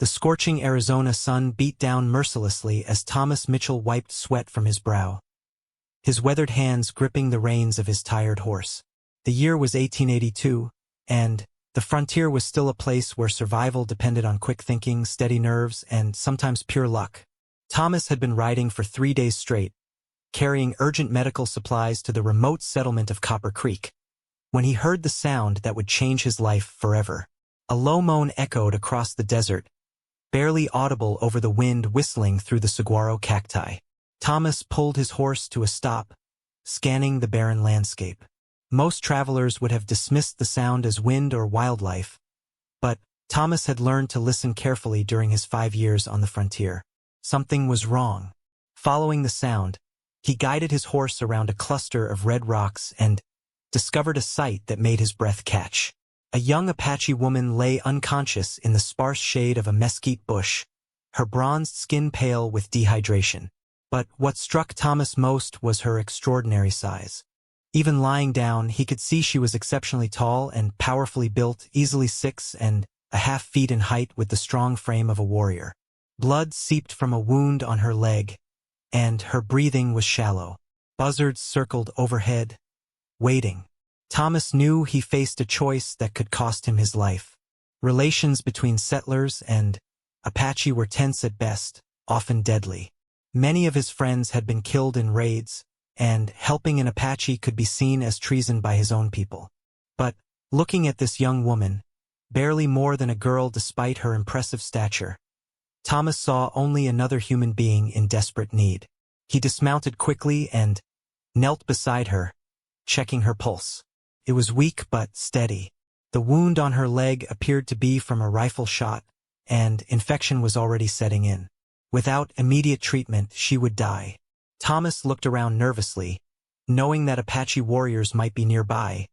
The scorching Arizona sun beat down mercilessly as Thomas Mitchell wiped sweat from his brow, his weathered hands gripping the reins of his tired horse. The year was 1882, and the frontier was still a place where survival depended on quick thinking, steady nerves, and sometimes pure luck. Thomas had been riding for 3 days straight, carrying urgent medical supplies to the remote settlement of Copper Creek, when he heard the sound that would change his life forever. A low moan echoed across the desert, barely audible over the wind whistling through the saguaro cacti. Thomas pulled his horse to a stop, scanning the barren landscape. Most travelers would have dismissed the sound as wind or wildlife, but Thomas had learned to listen carefully during his 5 years on the frontier. Something was wrong. Following the sound, he guided his horse around a cluster of red rocks and discovered a sight that made his breath catch. A young Apache woman lay unconscious in the sparse shade of a mesquite bush, her bronzed skin pale with dehydration. But what struck Thomas most was her extraordinary size. Even lying down, he could see she was exceptionally tall and powerfully built, easily 6.5 feet in height with the strong frame of a warrior. Blood seeped from a wound on her leg, and her breathing was shallow. Buzzards circled overhead, waiting. Thomas knew he faced a choice that could cost him his life. Relations between settlers and Apache were tense at best, often deadly. Many of his friends had been killed in raids, and helping an Apache could be seen as treason by his own people. But, looking at this young woman, barely more than a girl despite her impressive stature, Thomas saw only another human being in desperate need. He dismounted quickly and knelt beside her, checking her pulse. It was weak but steady. The wound on her leg appeared to be from a rifle shot, and infection was already setting in. Without immediate treatment, she would die. Thomas looked around nervously, knowing that Apache warriors might be nearby,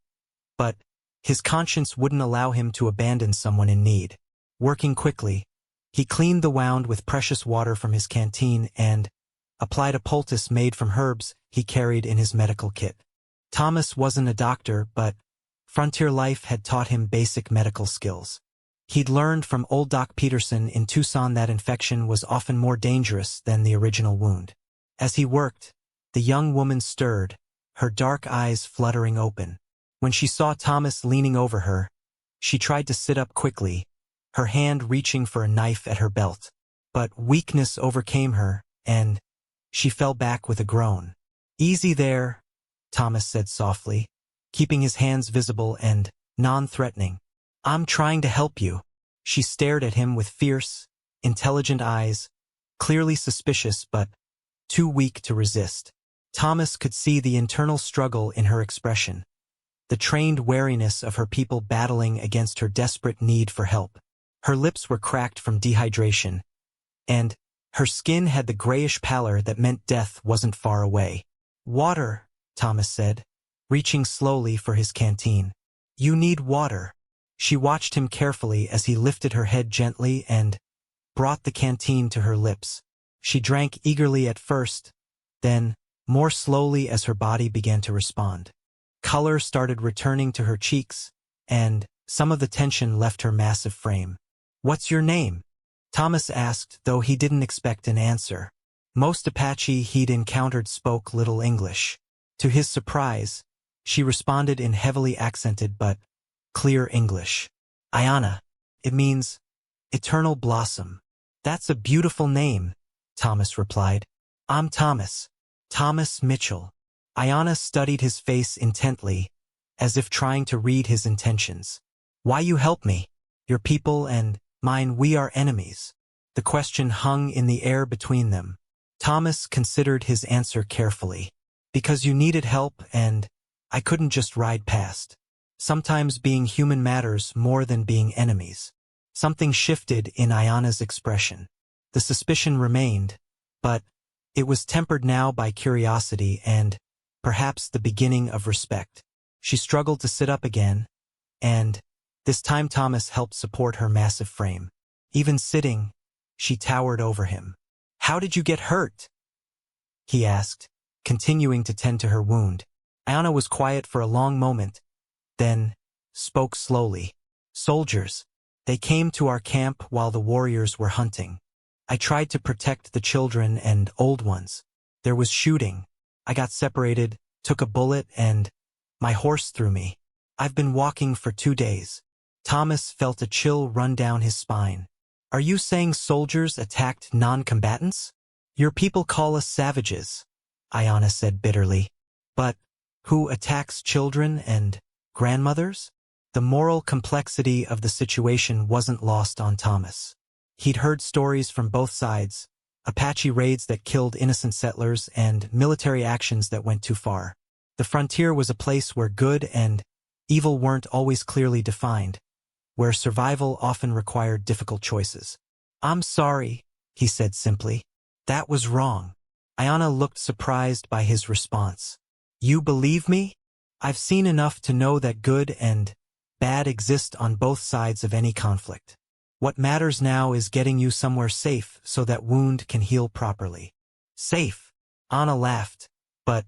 but his conscience wouldn't allow him to abandon someone in need. Working quickly, he cleaned the wound with precious water from his canteen and applied a poultice made from herbs he carried in his medical kit. Thomas wasn't a doctor, but frontier life had taught him basic medical skills. He'd learned from old Doc Peterson in Tucson that infection was often more dangerous than the original wound. As he worked, the young woman stirred, her dark eyes fluttering open. When she saw Thomas leaning over her, she tried to sit up quickly, her hand reaching for a knife at her belt. But weakness overcame her, and she fell back with a groan. "Easy there," Thomas said softly, keeping his hands visible and non-threatening. "I'm trying to help you." She stared at him with fierce, intelligent eyes, clearly suspicious but too weak to resist. Thomas could see the internal struggle in her expression, the trained wariness of her people battling against her desperate need for help. Her lips were cracked from dehydration, and her skin had the grayish pallor that meant death wasn't far away. "Water," Thomas said, reaching slowly for his canteen. "You need water." She watched him carefully as he lifted her head gently and brought the canteen to her lips. She drank eagerly at first, then more slowly as her body began to respond. Color started returning to her cheeks, and some of the tension left her massive frame. "What's your name?" Thomas asked, though he didn't expect an answer. Most Apache he'd encountered spoke little English. To his surprise, she responded in heavily accented but clear English. "Ayana. It means eternal blossom." "That's a beautiful name," Thomas replied. "I'm Thomas. Thomas Mitchell." Ayana studied his face intently, as if trying to read his intentions. "Why you help me? Your people and mine, we are enemies." The question hung in the air between them. Thomas considered his answer carefully. "Because you needed help and I couldn't just ride past. Sometimes being human matters more than being enemies." Something shifted in Ayana's expression. The suspicion remained, but it was tempered now by curiosity and perhaps the beginning of respect. She struggled to sit up again, and this time Thomas helped support her massive frame. Even sitting, she towered over him. "How did you get hurt?" he asked, continuing to tend to her wound. Ayana was quiet for a long moment, then spoke slowly. "Soldiers. They came to our camp while the warriors were hunting. I tried to protect the children and old ones. There was shooting. I got separated, took a bullet, and my horse threw me. I've been walking for 2 days. Thomas felt a chill run down his spine. Are you saying soldiers attacked non-combatants? Your people call us savages, Ayanna said bitterly. But who attacks children and grandmothers? The moral complexity of the situation wasn't lost on Thomas. He'd heard stories from both sides, Apache raids that killed innocent settlers and military actions that went too far. The frontier was a place where good and evil weren't always clearly defined, where survival often required difficult choices. I'm sorry, he said simply. That was wrong. Ayanna looked surprised by his response. You believe me? I've seen enough to know that good and bad exist on both sides of any conflict. What matters now is getting you somewhere safe so that wound can heal properly. Safe? Anna laughed, but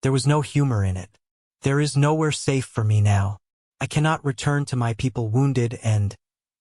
there was no humor in it. There is nowhere safe for me now. I cannot return to my people wounded and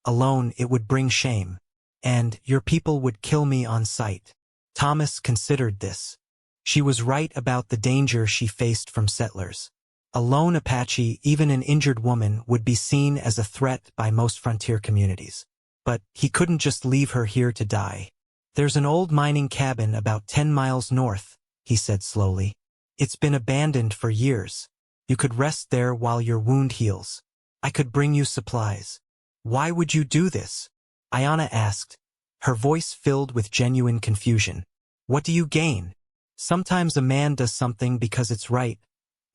alone. It would bring shame. And your people would kill me on sight. Thomas considered this. She was right about the danger she faced from settlers. A lone Apache, even an injured woman, would be seen as a threat by most frontier communities. But he couldn't just leave her here to die. There's an old mining cabin about 10 miles north, he said slowly. It's been abandoned for years. You could rest there while your wound heals. I could bring you supplies. Why would you do this? Ayanna asked, her voice filled with genuine confusion. What do you gain? Sometimes a man does something because it's right,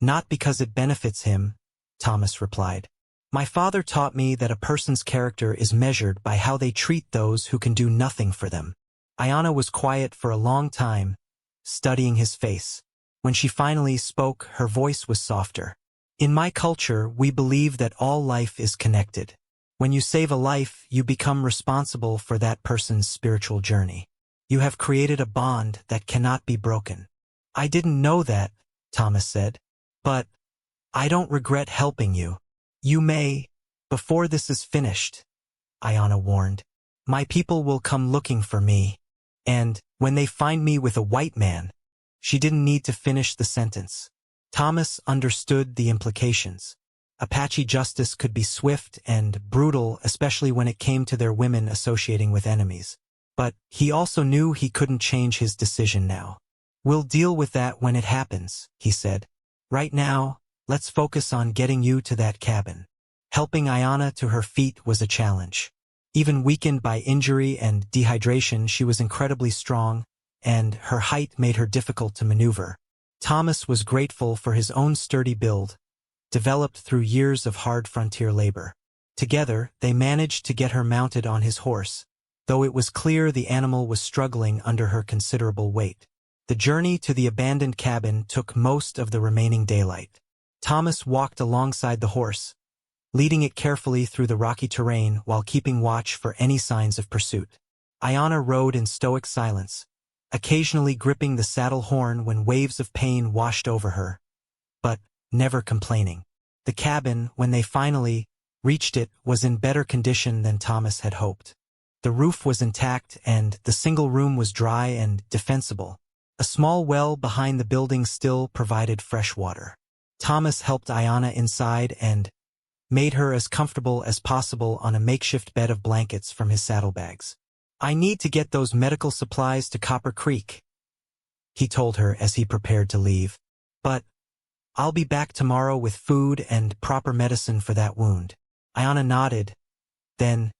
not because it benefits him, Thomas replied. My father taught me that a person's character is measured by how they treat those who can do nothing for them. Ayanna was quiet for a long time, studying his face. When she finally spoke, her voice was softer. In my culture, we believe that all life is connected. When you save a life, you become responsible for that person's spiritual journey. You have created a bond that cannot be broken. I didn't know that, Thomas said. But I don't regret helping you. You may, before this is finished, Ayanna warned. My people will come looking for me. And when they find me with a white man, she didn't need to finish the sentence. Thomas understood the implications. Apache justice could be swift and brutal, especially when it came to their women associating with enemies. But he also knew he couldn't change his decision now. We'll deal with that when it happens, he said. Right now, let's focus on getting you to that cabin. Helping Ayanna to her feet was a challenge. Even weakened by injury and dehydration, she was incredibly strong, and her height made her difficult to maneuver. Thomas was grateful for his own sturdy build, developed through years of hard frontier labor. Together, they managed to get her mounted on his horse, though it was clear the animal was struggling under her considerable weight. The journey to the abandoned cabin took most of the remaining daylight. Thomas walked alongside the horse, leading it carefully through the rocky terrain while keeping watch for any signs of pursuit. Ayanna rode in stoic silence, occasionally gripping the saddle horn when waves of pain washed over her, but never complaining. The cabin, when they finally reached it, was in better condition than Thomas had hoped. The roof was intact and the single room was dry and defensible. A small well behind the building still provided fresh water. Thomas helped Ayanna inside and made her as comfortable as possible on a makeshift bed of blankets from his saddlebags. I need to get those medical supplies to Copper Creek, he told her as he prepared to leave. But I'll be back tomorrow with food and proper medicine for that wound. Ayanna nodded, then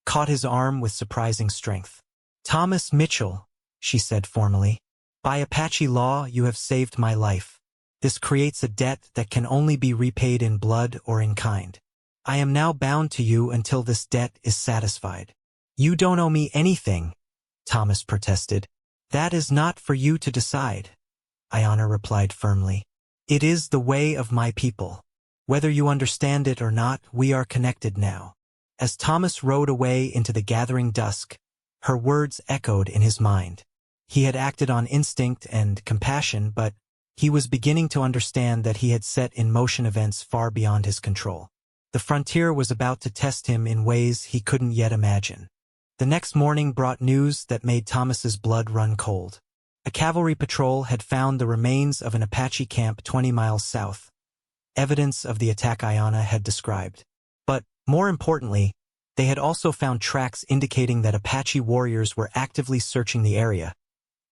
caught his arm with surprising strength. Thomas Mitchell, she said formally. By Apache law, you have saved my life. This creates a debt that can only be repaid in blood or in kind. I am now bound to you until this debt is satisfied. You don't owe me anything, Thomas protested. That is not for you to decide, Ayanna replied firmly. It is the way of my people. Whether you understand it or not, we are connected now. As Thomas rode away into the gathering dusk, her words echoed in his mind. He had acted on instinct and compassion, but he was beginning to understand that he had set in motion events far beyond his control. The frontier was about to test him in ways he couldn't yet imagine. The next morning brought news that made Thomas's blood run cold. A cavalry patrol had found the remains of an Apache camp 20 miles south, evidence of the attack Ayanna had described. But, more importantly, they had also found tracks indicating that Apache warriors were actively searching the area,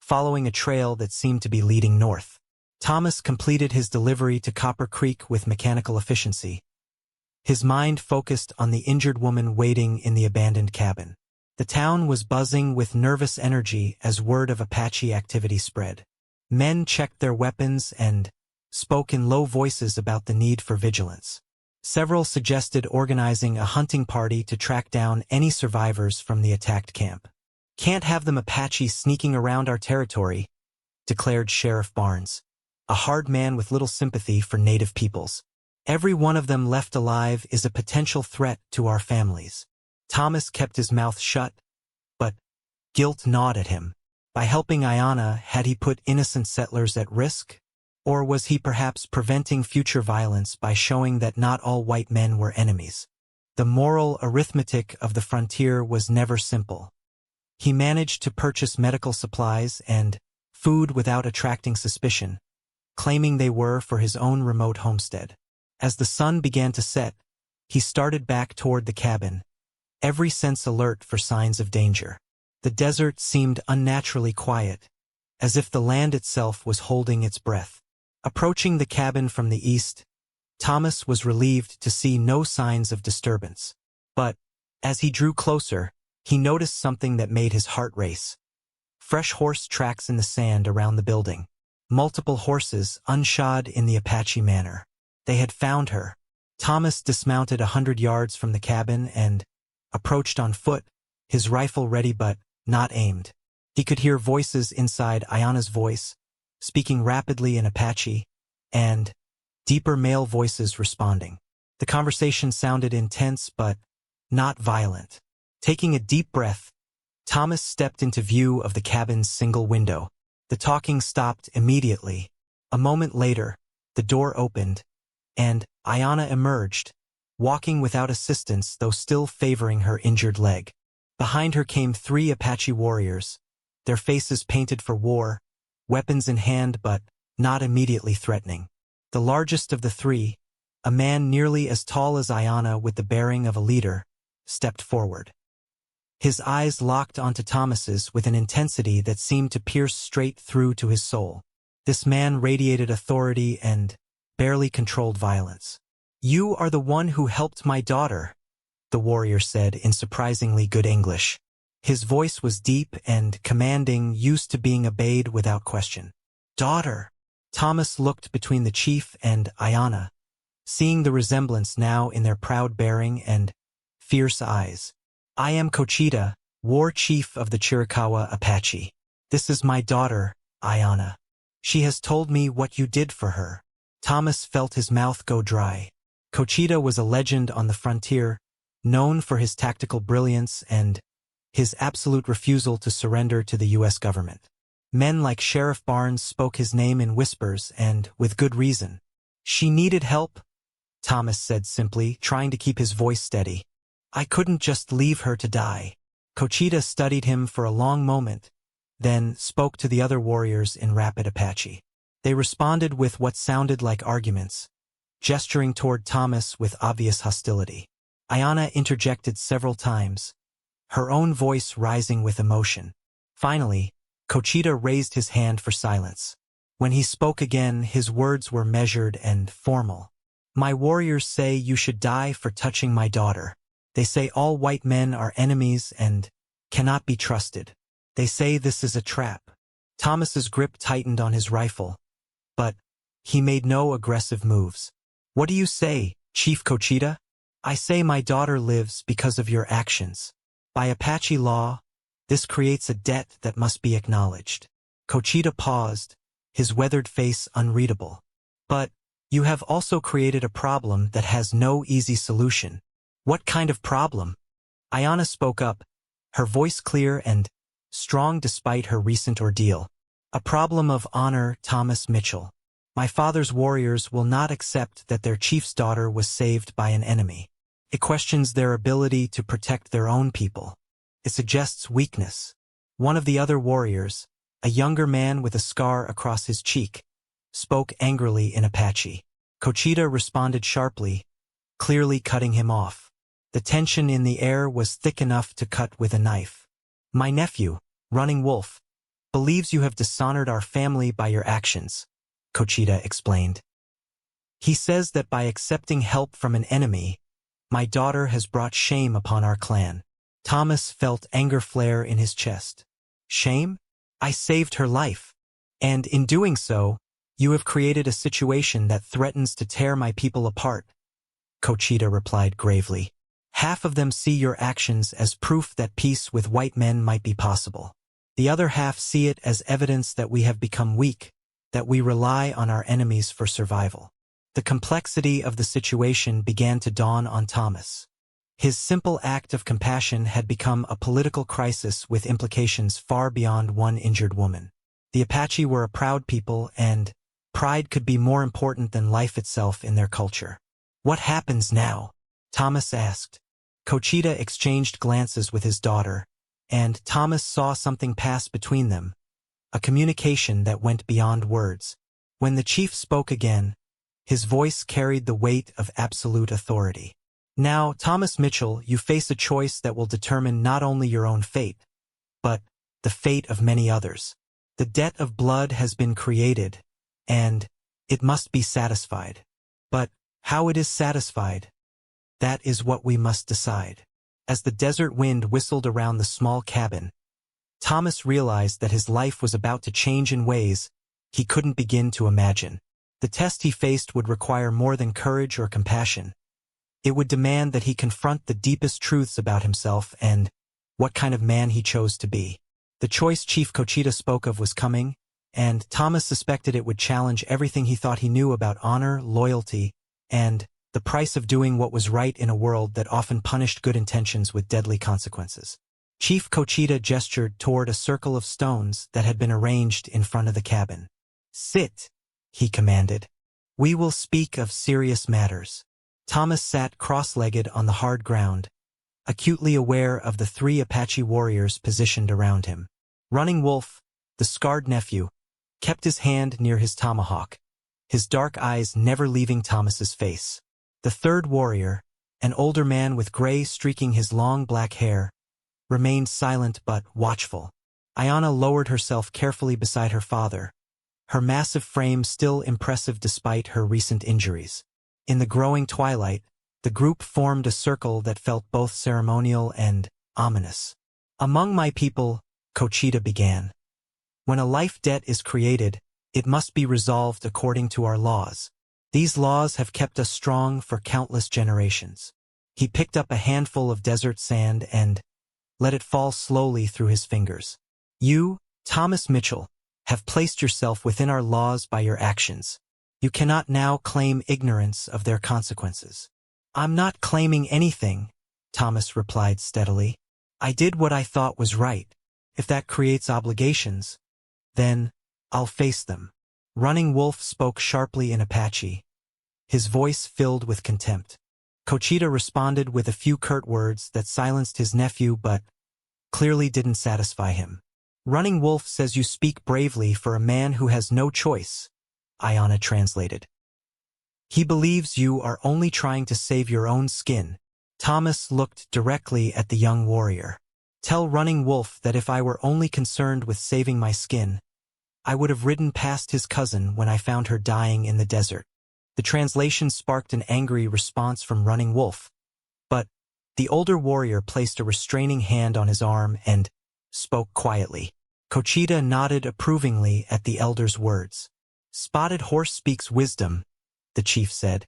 following a trail that seemed to be leading north. Thomas completed his delivery to Copper Creek with mechanical efficiency. His mind focused on the injured woman waiting in the abandoned cabin. The town was buzzing with nervous energy as word of Apache activity spread. Men checked their weapons and spoke in low voices about the need for vigilance. Several suggested organizing a hunting party to track down any survivors from the attacked camp. "Can't have them Apache sneaking around our territory," declared Sheriff Barnes, a hard man with little sympathy for native peoples. "Every one of them left alive is a potential threat to our families." Thomas kept his mouth shut, but guilt gnawed at him. By helping Ayanna, had he put innocent settlers at risk? Or was he perhaps preventing future violence by showing that not all white men were enemies? The moral arithmetic of the frontier was never simple. He managed to purchase medical supplies and food without attracting suspicion, claiming they were for his own remote homestead. As the sun began to set, he started back toward the cabin, every sense alert for signs of danger. The desert seemed unnaturally quiet, as if the land itself was holding its breath. Approaching the cabin from the east, Thomas was relieved to see no signs of disturbance. But, as he drew closer, he noticed something that made his heart race. Fresh horse tracks in the sand around the building. Multiple horses, unshod in the Apache manner. They had found her. Thomas dismounted 100 yards from the cabin and approached on foot, his rifle ready but not aimed. He could hear voices inside Ayanna's voice, speaking rapidly in Apache, and deeper male voices responding. The conversation sounded intense but not violent. Taking a deep breath, Thomas stepped into view of the cabin's single window. The talking stopped immediately. A moment later, the door opened, and Ayanna emerged, walking without assistance though still favoring her injured leg. Behind her came 3 Apache warriors, their faces painted for war, weapons in hand but not immediately threatening. The largest of the 3, a man nearly as tall as Ayanna with the bearing of a leader, stepped forward. His eyes locked onto Thomas's with an intensity that seemed to pierce straight through to his soul. This man radiated authority and barely controlled violence. "You are the one who helped my daughter," the warrior said in surprisingly good English. His voice was deep and commanding, used to being obeyed without question. "Daughter." Thomas looked between the chief and Ayanna, seeing the resemblance now in their proud bearing and fierce eyes. "I am Cochita, war chief of the Chiricahua Apache. This is my daughter, Ayanna. She has told me what you did for her." Thomas felt his mouth go dry. Cochita was a legend on the frontier, known for his tactical brilliance and his absolute refusal to surrender to the U.S. government. Men like Sheriff Barnes spoke his name in whispers and with good reason. "She needed help," Thomas said simply, trying to keep his voice steady. "I couldn't just leave her to die." Cochita studied him for a long moment, then spoke to the other warriors in rapid Apache. They responded with what sounded like arguments, gesturing toward Thomas with obvious hostility. Ayanna interjected several times, her own voice rising with emotion. Finally, Cochita raised his hand for silence. When he spoke again, his words were measured and formal. "My warriors say you should die for touching my daughter. They say all white men are enemies and cannot be trusted. They say this is a trap." Thomas's grip tightened on his rifle, but he made no aggressive moves. "What do you say, Chief Cochita?" "I say my daughter lives because of your actions. By Apache law, this creates a debt that must be acknowledged." Cochita paused, his weathered face unreadable. "But you have also created a problem that has no easy solution." "What kind of problem?" Ayanna spoke up, her voice clear and strong despite her recent ordeal. "A problem of honor, Thomas Mitchell. My father's warriors will not accept that their chief's daughter was saved by an enemy. It questions their ability to protect their own people. It suggests weakness. One of the other warriors, a younger man with a scar across his cheek, spoke angrily in Apache. Cochita responded sharply, clearly cutting him off. The tension in the air was thick enough to cut with a knife. My nephew, Running Wolf, believes you have dishonored our family by your actions, Cochita explained. He says that by accepting help from an enemy, my daughter has brought shame upon our clan. Thomas felt anger flare in his chest. Shame? I saved her life. And in doing so, you have created a situation that threatens to tear my people apart, Cochita replied gravely. Half of them see your actions as proof that peace with white men might be possible. The other half see it as evidence that we have become weak, that we rely on our enemies for survival. The complexity of the situation began to dawn on Thomas. His simple act of compassion had become a political crisis with implications far beyond one injured woman. The Apache were a proud people, and pride could be more important than life itself in their culture. What happens now? Thomas asked. Cochita exchanged glances with his daughter, and Thomas saw something pass between them, a communication that went beyond words. When the chief spoke again, his voice carried the weight of absolute authority. Now, Thomas Mitchell, you face a choice that will determine not only your own fate, but the fate of many others. The debt of blood has been created, and it must be satisfied. But how it is satisfied, that is what we must decide. As the desert wind whistled around the small cabin, Thomas realized that his life was about to change in ways he couldn't begin to imagine. The test he faced would require more than courage or compassion. It would demand that he confront the deepest truths about himself and what kind of man he chose to be. The choice Chief Cochita spoke of was coming, and Thomas suspected it would challenge everything he thought he knew about honor, loyalty, and the price of doing what was right in a world that often punished good intentions with deadly consequences. Chief Cochita gestured toward a circle of stones that had been arranged in front of the cabin. Sit, he commanded. We will speak of serious matters. Thomas sat cross-legged on the hard ground, acutely aware of the 3 Apache warriors positioned around him. Running Wolf, the scarred nephew, kept his hand near his tomahawk, his dark eyes never leaving Thomas's face. The 3rd warrior, an older man with gray streaking his long black hair, remained silent but watchful. Ayanna lowered herself carefully beside her father, her massive frame still impressive despite her recent injuries. In the growing twilight, the group formed a circle that felt both ceremonial and ominous. Among my people, Cochita began. When a life debt is created, it must be resolved according to our laws. These laws have kept us strong for countless generations. He picked up a handful of desert sand and let it fall slowly through his fingers. You, Thomas Mitchell, have placed yourself within our laws by your actions. You cannot now claim ignorance of their consequences. I'm not claiming anything, Thomas replied steadily. I did what I thought was right. If that creates obligations, then I'll face them. Running Wolf spoke sharply in Apache, his voice filled with contempt. Cochita responded with a few curt words that silenced his nephew but clearly didn't satisfy him. Running Wolf says you speak bravely for a man who has no choice, Ayanna translated. He believes you are only trying to save your own skin. Thomas looked directly at the young warrior. Tell Running Wolf that if I were only concerned with saving my skin, I would have ridden past his cousin when I found her dying in the desert. The translation sparked an angry response from Running Wolf, but the older warrior placed a restraining hand on his arm and spoke quietly. Cochita nodded approvingly at the elder's words. Spotted Horse speaks wisdom, the chief said.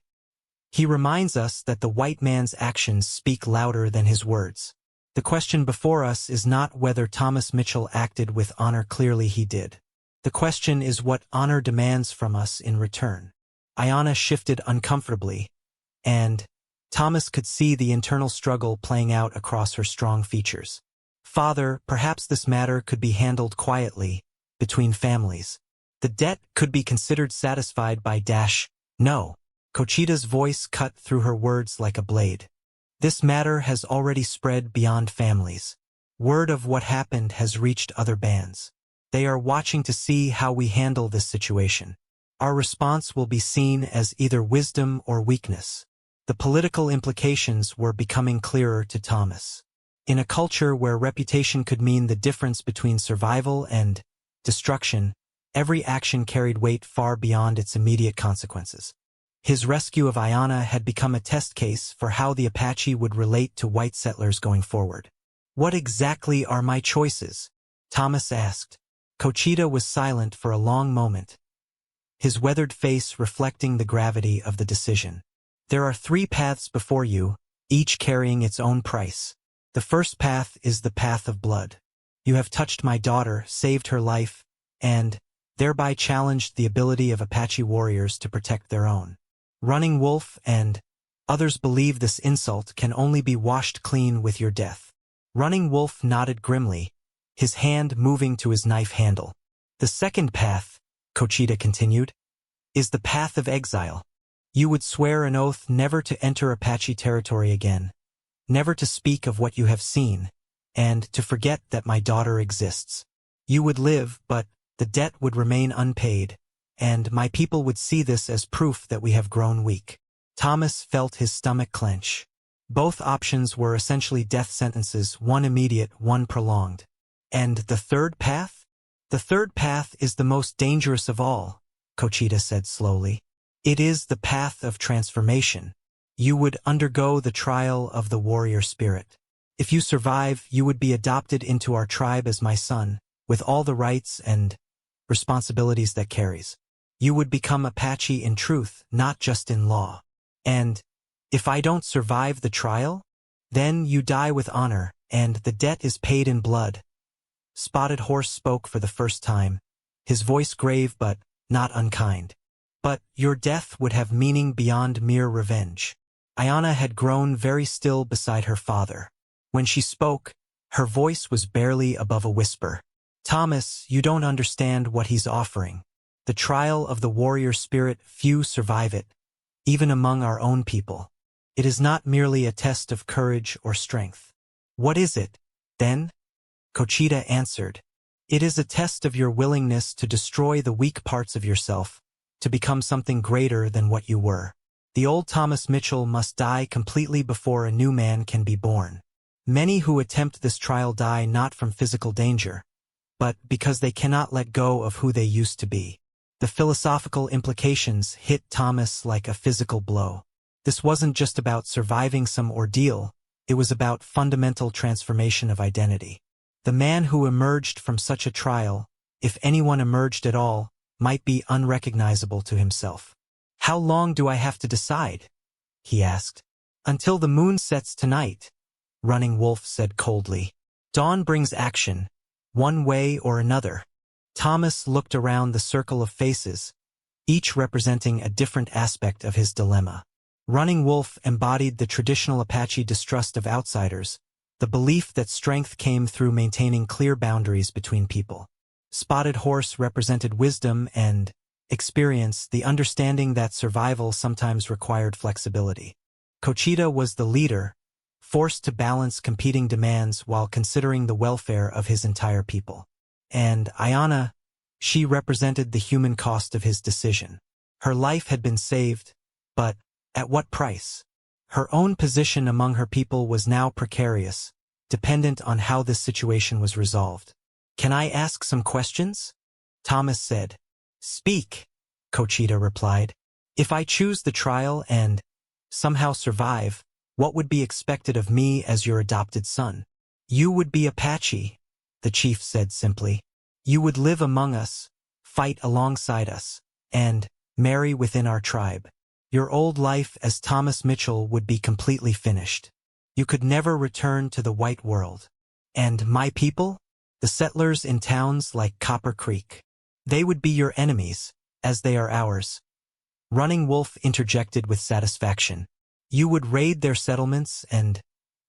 He reminds us that the white man's actions speak louder than his words. The question before us is not whether Thomas Mitchell acted with honor. Clearly he did. The question is what honor demands from us in return. Ayanna shifted uncomfortably, and Thomas could see the internal struggle playing out across her strong features. Father, perhaps this matter could be handled quietly, between families. The debt could be considered satisfied by no. Cochita's voice cut through her words like a blade. This matter has already spread beyond families. Word of what happened has reached other bands. They are watching to see how we handle this situation. Our response will be seen as either wisdom or weakness. The political implications were becoming clearer to Thomas. In a culture where reputation could mean the difference between survival and destruction, every action carried weight far beyond its immediate consequences. His rescue of Ayanna had become a test case for how the Apache would relate to white settlers going forward. "What exactly are my choices?" Thomas asked. Cochita was silent for a long moment, his weathered face reflecting the gravity of the decision. "There are 3 paths before you, each carrying its own price. The first path is the path of blood. You have touched my daughter, saved her life, and thereby challenged the ability of Apache warriors to protect their own. Running Wolf and others believe this insult can only be washed clean with your death." Running Wolf nodded grimly, his hand moving to his knife handle. "The second path," Cochita continued, "is the path of exile. You would swear an oath never to enter Apache territory again, never to speak of what you have seen, and to forget that my daughter exists. You would live, but the debt would remain unpaid, and my people would see this as proof that we have grown weak." Thomas felt his stomach clench. Both options were essentially death sentences, one immediate, one prolonged. "And the third path?" "The third path is the most dangerous of all," Cochita said slowly. "It is the path of transformation. You would undergo the trial of the warrior spirit. If you survive, you would be adopted into our tribe as my son, with all the rights and responsibilities that carries. You would become Apache in truth, not just in law. And if I don't survive the trial, then you die with honor, and the debt is paid in blood." Spotted Horse spoke for the first time, his voice grave but not unkind. "But your death would have meaning beyond mere revenge." Ayanna had grown very still beside her father. When she spoke, her voice was barely above a whisper. "Thomas, you don't understand what he's offering. The trial of the warrior spirit, few survive it, even among our own people. It is not merely a test of courage or strength." "What is it, then?" Cochita answered. "It is a test of your willingness to destroy the weak parts of yourself, to become something greater than what you were. The old Thomas Mitchell must die completely before a new man can be born. Many who attempt this trial die not from physical danger, but because they cannot let go of who they used to be." The philosophical implications hit Thomas like a physical blow. This wasn't just about surviving some ordeal, it was about fundamental transformation of identity. The man who emerged from such a trial, if anyone emerged at all, might be unrecognizable to himself. "How long do I have to decide?" he asked. "Until the moon sets tonight," Running Wolf said coldly. "Dawn brings action, one way or another." Thomas looked around the circle of faces, each representing a different aspect of his dilemma. Running Wolf embodied the traditional Apache distrust of outsiders, the belief that strength came through maintaining clear boundaries between people. Spotted Horse represented wisdom and experience, the understanding that survival sometimes required flexibility. Cochita was the leader, forced to balance competing demands while considering the welfare of his entire people. And Ayanna, she represented the human cost of his decision. Her life had been saved, but at what price? Her own position among her people was now precarious, dependent on how this situation was resolved. "Can I ask some questions?" Thomas said. "Speak," Cochita replied. "If I choose the trial and somehow survive, what would be expected of me as your adopted son?" "You would be Apache," the chief said simply. "You would live among us, fight alongside us, and marry within our tribe. Your old life as Thomas Mitchell would be completely finished. You could never return to the white world. And my people? The settlers in towns like Copper Creek. They would be your enemies, as they are ours." Running Wolf interjected with satisfaction. "You would raid their settlements and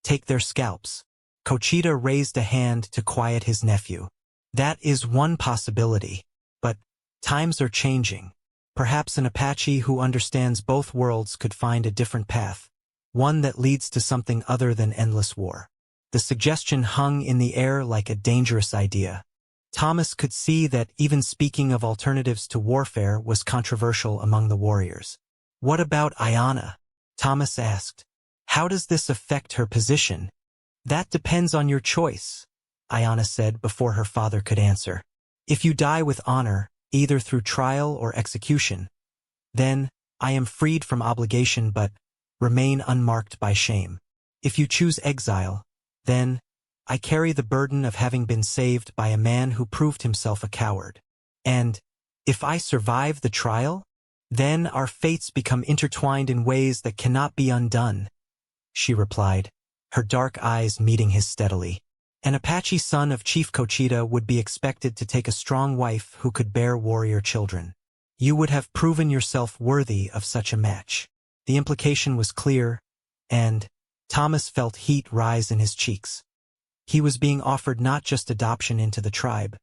take their scalps." Cochita raised a hand to quiet his nephew. "That is one possibility, but Times are changing. Perhaps an Apache who understands both worlds could find a different path, one that leads to something other than endless war. The suggestion hung in the air like a dangerous idea. Thomas could see that even speaking of alternatives to warfare was controversial among the warriors. "What about Ayanna?" Thomas asked. "How does this affect her position?" "That depends on your choice," Ayanna said before her father could answer. "If you die with honor, either through trial or execution, then I am freed from obligation but remain unmarked by shame. If you choose exile, then I carry the burden of having been saved by a man who proved himself a coward. And if I survive the trial, then our fates become intertwined in ways that cannot be undone," she replied, her dark eyes meeting his steadily. An Apache son of Chief Cochita would be expected to take a strong wife who could bear warrior children. You would have proven yourself worthy of such a match. The implication was clear, and Thomas felt heat rise in his cheeks. He was being offered not just adoption into the tribe,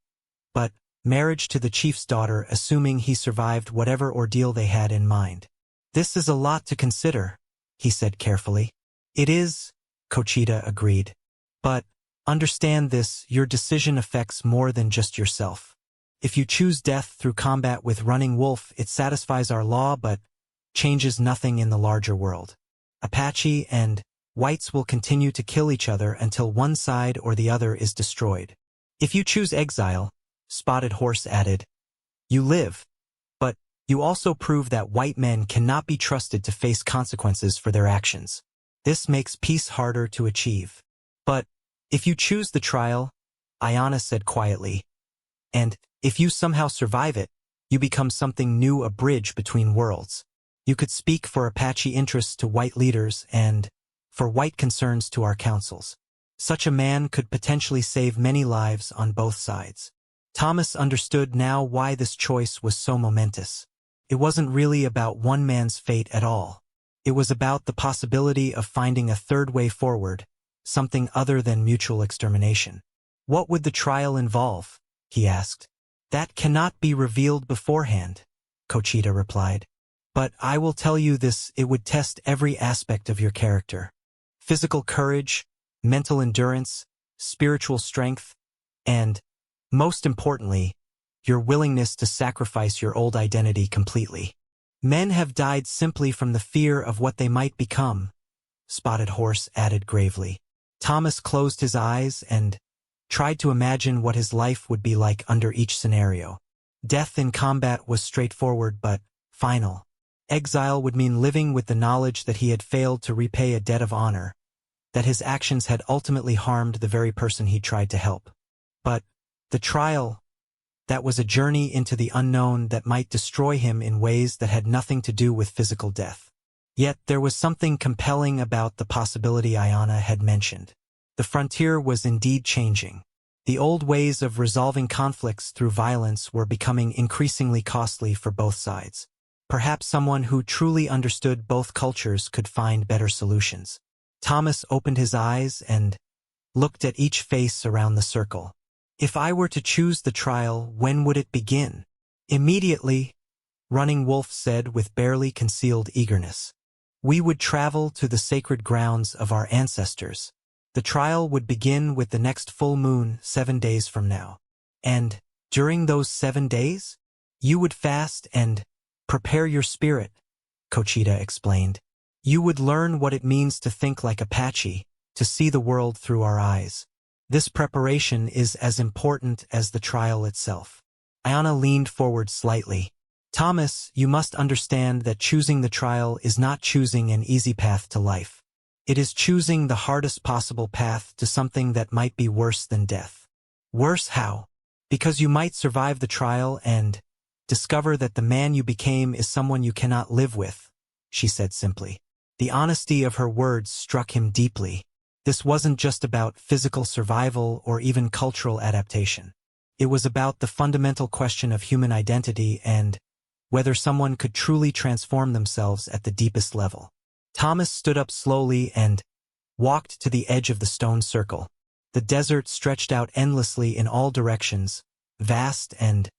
but marriage to the chief's daughter, assuming he survived whatever ordeal they had in mind. "This is a lot to consider," he said carefully. "It is," Cochita agreed. "But understand this, your decision affects more than just yourself. If you choose death through combat with Running Wolf, it satisfies our law but changes nothing in the larger world. Apache and whites will continue to kill each other until one side or the other is destroyed. If you choose exile," Spotted Horse added, "you live, but you also prove that white men cannot be trusted to face consequences for their actions. This makes peace harder to achieve. But if you choose the trial," Ayanna said quietly, "and if you somehow survive it, you become something new, a bridge between worlds. You could speak for Apache interests to white leaders and for white concerns to our councils. Such a man could potentially save many lives on both sides." Thomas understood now why this choice was so momentous. It wasn't really about one man's fate at all. It was about the possibility of finding a third way forward, something other than mutual extermination. "What would the trial involve?" he asked. "That cannot be revealed beforehand," Cochita replied. "But I will tell you this, it would test every aspect of your character. Physical courage, mental endurance, spiritual strength, and, most importantly, your willingness to sacrifice your old identity completely. Men have died simply from the fear of what they might become," Spotted Horse added gravely. Thomas closed his eyes and tried to imagine what his life would be like under each scenario. Death in combat was straightforward but final. Exile would mean living with the knowledge that he had failed to repay a debt of honor, that his actions had ultimately harmed the very person he tried to help. But the trial, that was a journey into the unknown that might destroy him in ways that had nothing to do with physical death. Yet there was something compelling about the possibility Ayanna had mentioned. The frontier was indeed changing. The old ways of resolving conflicts through violence were becoming increasingly costly for both sides. Perhaps someone who truly understood both cultures could find better solutions. Thomas opened his eyes and looked at each face around the circle. "If I were to choose the trial, when would it begin?" "Immediately," Running Wolf said with barely concealed eagerness. "We would travel to the sacred grounds of our ancestors. The trial would begin with the next full moon 7 days from now. And during those 7 days, you would fast and prepare your spirit," Cochita explained. "You would learn what it means to think like Apache, to see the world through our eyes. This preparation is as important as the trial itself." Ayanna leaned forward slightly. "Thomas, you must understand that choosing the trial is not choosing an easy path to life. It is choosing the hardest possible path to something that might be worse than death." "Worse how?" "Because you might survive the trial and discover that the man you became is someone you cannot live with," she said simply. The honesty of her words struck him deeply. This wasn't just about physical survival or even cultural adaptation. It was about the fundamental question of human identity and whether someone could truly transform themselves at the deepest level. Thomas stood up slowly and walked to the edge of the stone circle. The desert stretched out endlessly in all directions, vast and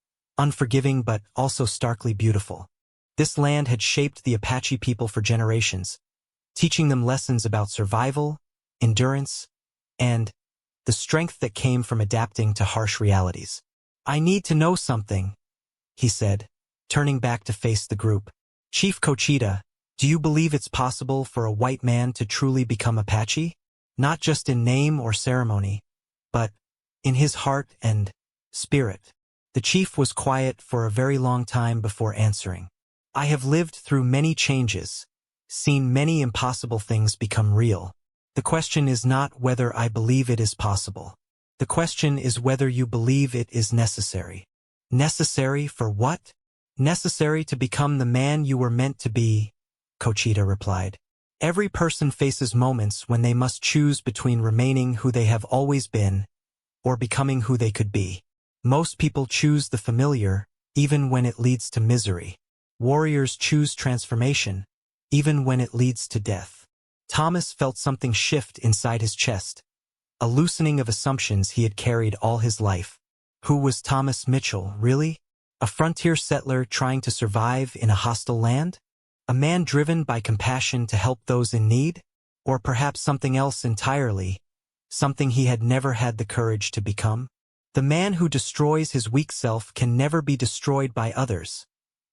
unforgiving but also starkly beautiful. This land had shaped the Apache people for generations, teaching them lessons about survival, endurance, and the strength that came from adapting to harsh realities. "I need to know something," he said, turning back to face the group. "Chief Cochita, do you believe it's possible for a white man to truly become Apache? Not just in name or ceremony, but in his heart and spirit?" The chief was quiet for a very long time before answering. "I have lived through many changes, seen many impossible things become real. The question is not whether I believe it is possible. The question is whether you believe it is necessary." "Necessary for what?" "Necessary to become the man you were meant to be," Cochita replied. "Every person faces moments when they must choose between remaining who they have always been or becoming who they could be. Most people choose the familiar, even when it leads to misery. Warriors choose transformation, even when it leads to death." Thomas felt something shift inside his chest, a loosening of assumptions he had carried all his life. Who was Thomas Mitchell, really? A frontier settler trying to survive in a hostile land? A man driven by compassion to help those in need? Or perhaps something else entirely, something he had never had the courage to become? "The man who destroys his weak self can never be destroyed by others,"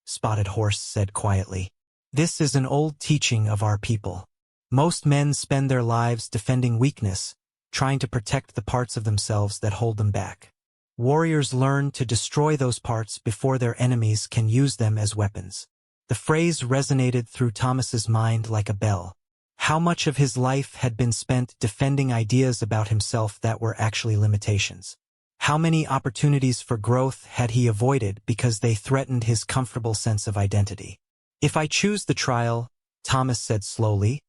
Spotted Horse said quietly. "This is an old teaching of our people. Most men spend their lives defending weakness, trying to protect the parts of themselves that hold them back. Warriors learn to destroy those parts before their enemies can use them as weapons." The phrase resonated through Thomas's mind like a bell. How much of his life had been spent defending ideas about himself that were actually limitations? How many opportunities for growth had he avoided because they threatened his comfortable sense of identity? "If I choose the trial," Thomas said slowly,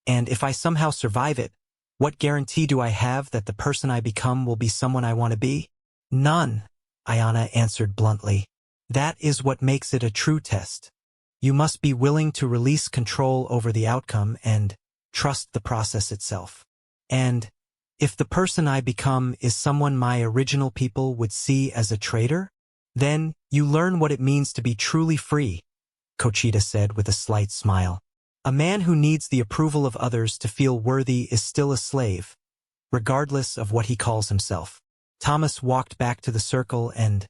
"and if I somehow survive it, what guarantee do I have that the person I become will be someone I want to be?" "None," Ayana answered bluntly. "That is what makes it a true test. You must be willing to release control over the outcome and trust the process itself. And if the person I become is someone my original people would see as a traitor, then you learn what it means to be truly free," Cochita said with a slight smile. "A man who needs the approval of others to feel worthy is still a slave, regardless of what he calls himself." Thomas walked back to the circle and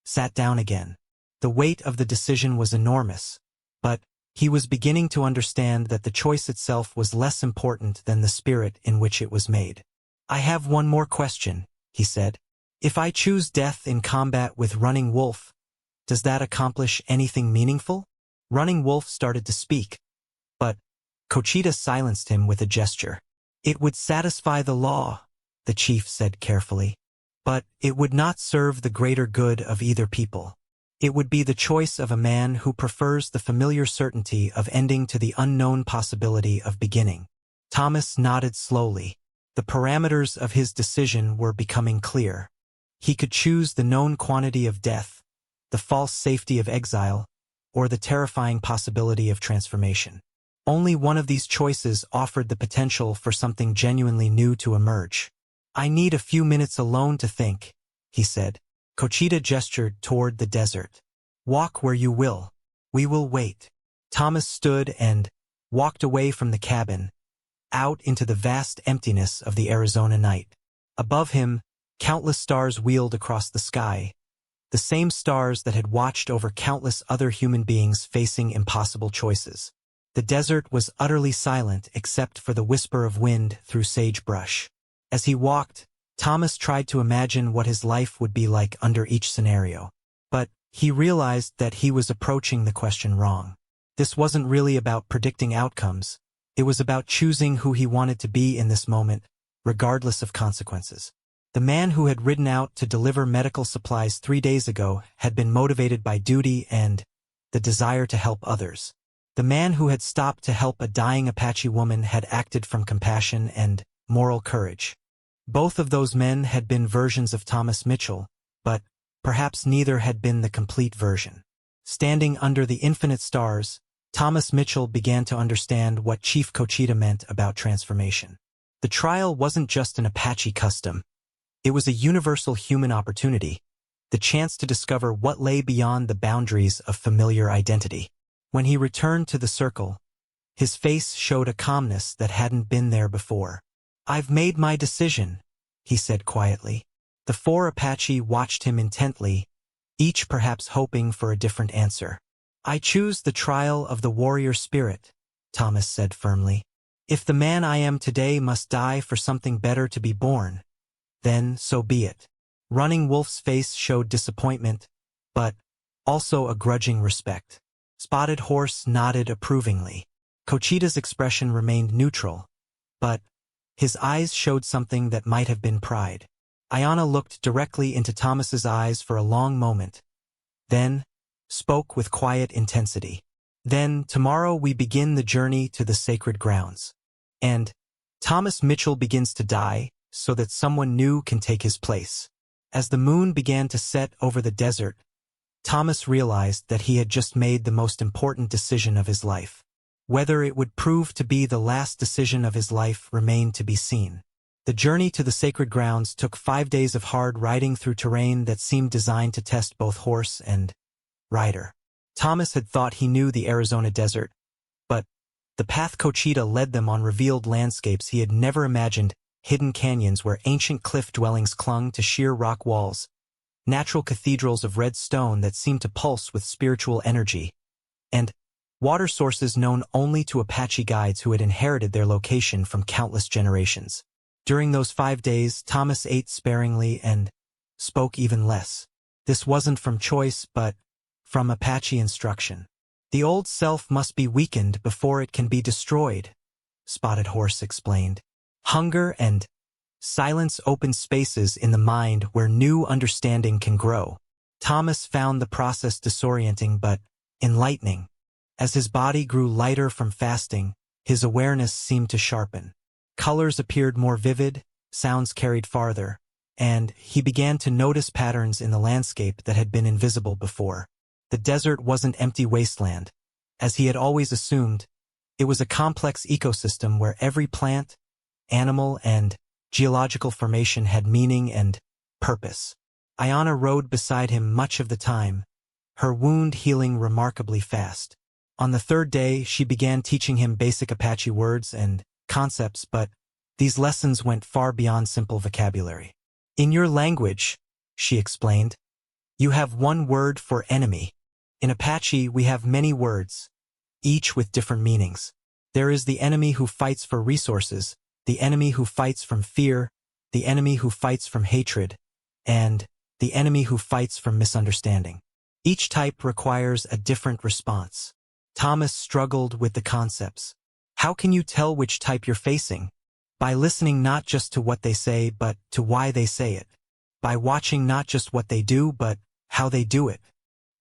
sat down again. The weight of the decision was enormous, but he was beginning to understand that the choice itself was less important than the spirit in which it was made. "I have one more question," he said. "If I choose death in combat with Running Wolf, does that accomplish anything meaningful?" Running Wolf started to speak, but Cochita silenced him with a gesture. "It would satisfy the law," the chief said carefully, "but it would not serve the greater good of either people. It would be the choice of a man who prefers the familiar certainty of ending to the unknown possibility of beginning." Thomas nodded slowly. The parameters of his decision were becoming clear. He could choose the known quantity of death, the false safety of exile, or the terrifying possibility of transformation. Only one of these choices offered the potential for something genuinely new to emerge. "I need a few minutes alone to think," he said. Cochita gestured toward the desert. "Walk where you will. We will wait." Thomas stood and walked away from the cabin, out into the vast emptiness of the Arizona night. Above him, countless stars wheeled across the sky, the same stars that had watched over countless other human beings facing impossible choices. The desert was utterly silent except for the whisper of wind through sagebrush. As he walked, Thomas tried to imagine what his life would be like under each scenario. But he realized that he was approaching the question wrong. This wasn't really about predicting outcomes. It was about choosing who he wanted to be in this moment, regardless of consequences. The man who had ridden out to deliver medical supplies 3 days ago had been motivated by duty and the desire to help others. The man who had stopped to help a dying Apache woman had acted from compassion and moral courage. Both of those men had been versions of Thomas Mitchell, but perhaps neither had been the complete version. Standing under the infinite stars, Thomas Mitchell began to understand what Chief Cochita meant about transformation. The trial wasn't just an Apache custom. It was a universal human opportunity, the chance to discover what lay beyond the boundaries of familiar identity. When he returned to the circle, his face showed a calmness that hadn't been there before. "I've made my decision," he said quietly. The 4 Apache watched him intently, each perhaps hoping for a different answer. "I choose the trial of the warrior spirit," Thomas said firmly. "If the man I am today must die for something better to be born, then so be it." Running Wolf's face showed disappointment, but also a grudging respect. Spotted Horse nodded approvingly. Cochita's expression remained neutral, but his eyes showed something that might have been pride. Ayana looked directly into Thomas's eyes for a long moment, then spoke with quiet intensity. "Then, tomorrow we begin the journey to the sacred grounds. And Thomas Mitchell begins to die so that someone new can take his place." As the moon began to set over the desert, Thomas realized that he had just made the most important decision of his life. Whether it would prove to be the last decision of his life remained to be seen. The journey to the sacred grounds took 5 days of hard riding through terrain that seemed designed to test both horse and rider. Thomas had thought he knew the Arizona desert, but the path Cochita led them on revealed landscapes he had never imagined, hidden canyons where ancient cliff dwellings clung to sheer rock walls, natural cathedrals of red stone that seemed to pulse with spiritual energy, and water sources known only to Apache guides who had inherited their location from countless generations. During those 5 days, Thomas ate sparingly and spoke even less. This wasn't from choice, but from Apache instruction. "The old self must be weakened before it can be destroyed," Spotted Horse explained. "Hunger and silence open spaces in the mind where new understanding can grow." Thomas found the process disorienting but enlightening. As his body grew lighter from fasting, his awareness seemed to sharpen. Colors appeared more vivid, sounds carried farther, and he began to notice patterns in the landscape that had been invisible before. The desert wasn't empty wasteland. As he had always assumed, it was a complex ecosystem where every plant, animal, and geological formation had meaning and purpose. Ayana rode beside him much of the time, her wound healing remarkably fast. On the 3rd day, she began teaching him basic Apache words and concepts, but these lessons went far beyond simple vocabulary. "In your language," she explained, "you have one word for enemy. In Apache, we have many words, each with different meanings. There is the enemy who fights for resources, the enemy who fights from fear, the enemy who fights from hatred, and the enemy who fights from misunderstanding. Each type requires a different response." Thomas struggled with the concepts. How can you tell which type you're facing? By listening not just to what they say, but to why they say it. By watching not just what they do, but how they do it.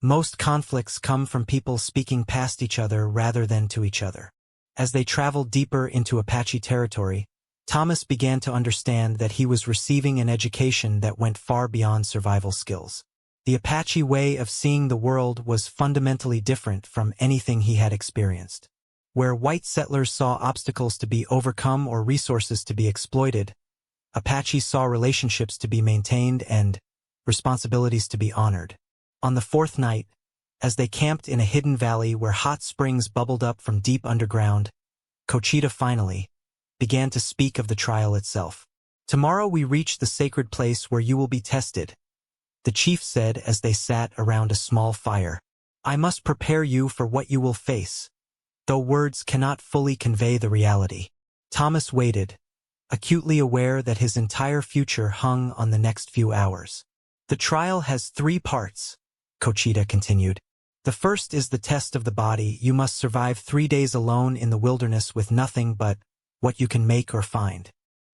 Most conflicts come from people speaking past each other rather than to each other. As they traveled deeper into Apache territory, Thomas began to understand that he was receiving an education that went far beyond survival skills. The Apache way of seeing the world was fundamentally different from anything he had experienced. Where white settlers saw obstacles to be overcome or resources to be exploited, Apaches saw relationships to be maintained and responsibilities to be honored. On the 4th night, as they camped in a hidden valley where hot springs bubbled up from deep underground, Cochita finally began to speak of the trial itself. "Tomorrow we reach the sacred place where you will be tested," the chief said as they sat around a small fire. "I must prepare you for what you will face, though words cannot fully convey the reality." Thomas waited, acutely aware that his entire future hung on the next few hours. "The trial has 3 parts," Cochita continued. "The first is the test of the body. You must survive 3 days alone in the wilderness with nothing but what you can make or find.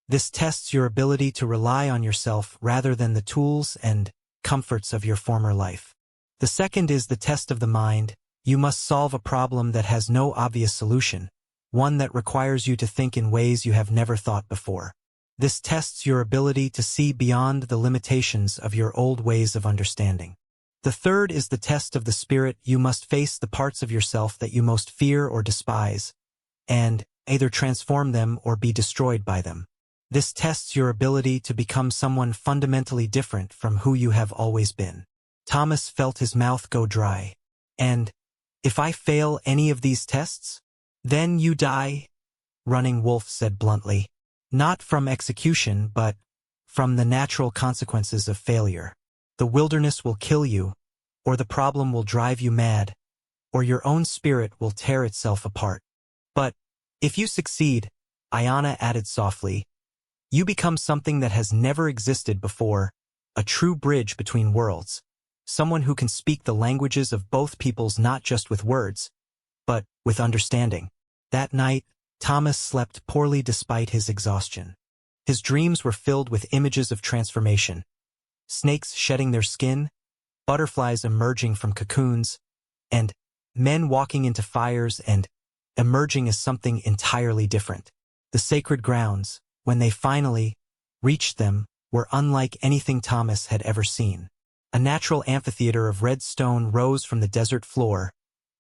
This tests your ability to rely on yourself rather than the tools and comforts of your former life. The second is the test of the mind. You must solve a problem that has no obvious solution, one that requires you to think in ways you have never thought before. This tests your ability to see beyond the limitations of your old ways of understanding. The third is the test of the spirit. You must face the parts of yourself that you most fear or despise, and either transform them or be destroyed by them. This tests your ability to become someone fundamentally different from who you have always been. Thomas felt his mouth go dry. And, if I fail any of these tests, then you die, Running Wolf said bluntly. Not from execution, but from the natural consequences of failure. The wilderness will kill you, or the problem will drive you mad, or your own spirit will tear itself apart. But, if you succeed, Ayana added softly, you become something that has never existed before, a true bridge between worlds. Someone who can speak the languages of both peoples not just with words, but with understanding. That night, Thomas slept poorly despite his exhaustion. His dreams were filled with images of transformation. Snakes shedding their skin, butterflies emerging from cocoons, and men walking into fires and emerging as something entirely different. The sacred grounds, when they finally reached them, were unlike anything Thomas had ever seen. A natural amphitheater of red stone rose from the desert floor,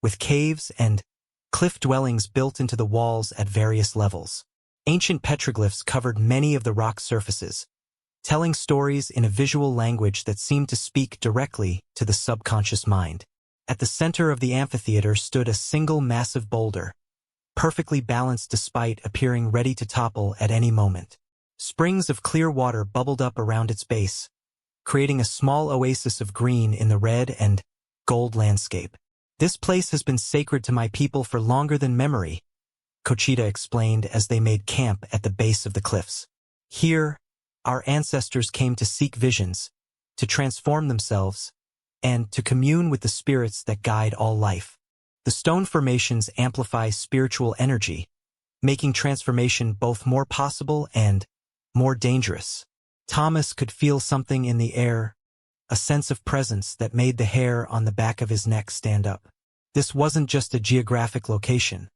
with caves and cliff dwellings built into the walls at various levels. Ancient petroglyphs covered many of the rock surfaces, telling stories in a visual language that seemed to speak directly to the subconscious mind. At the center of the amphitheater stood a single massive boulder, perfectly balanced despite appearing ready to topple at any moment. Springs of clear water bubbled up around its base, creating a small oasis of green in the red and gold landscape. This place has been sacred to my people for longer than memory, Cochita explained as they made camp at the base of the cliffs. Here, our ancestors came to seek visions, to transform themselves, and to commune with the spirits that guide all life. The stone formations amplify spiritual energy, making transformation both more possible and more dangerous. Thomas could feel something in the air, a sense of presence that made the hair on the back of his neck stand up. This wasn't just a geographic location.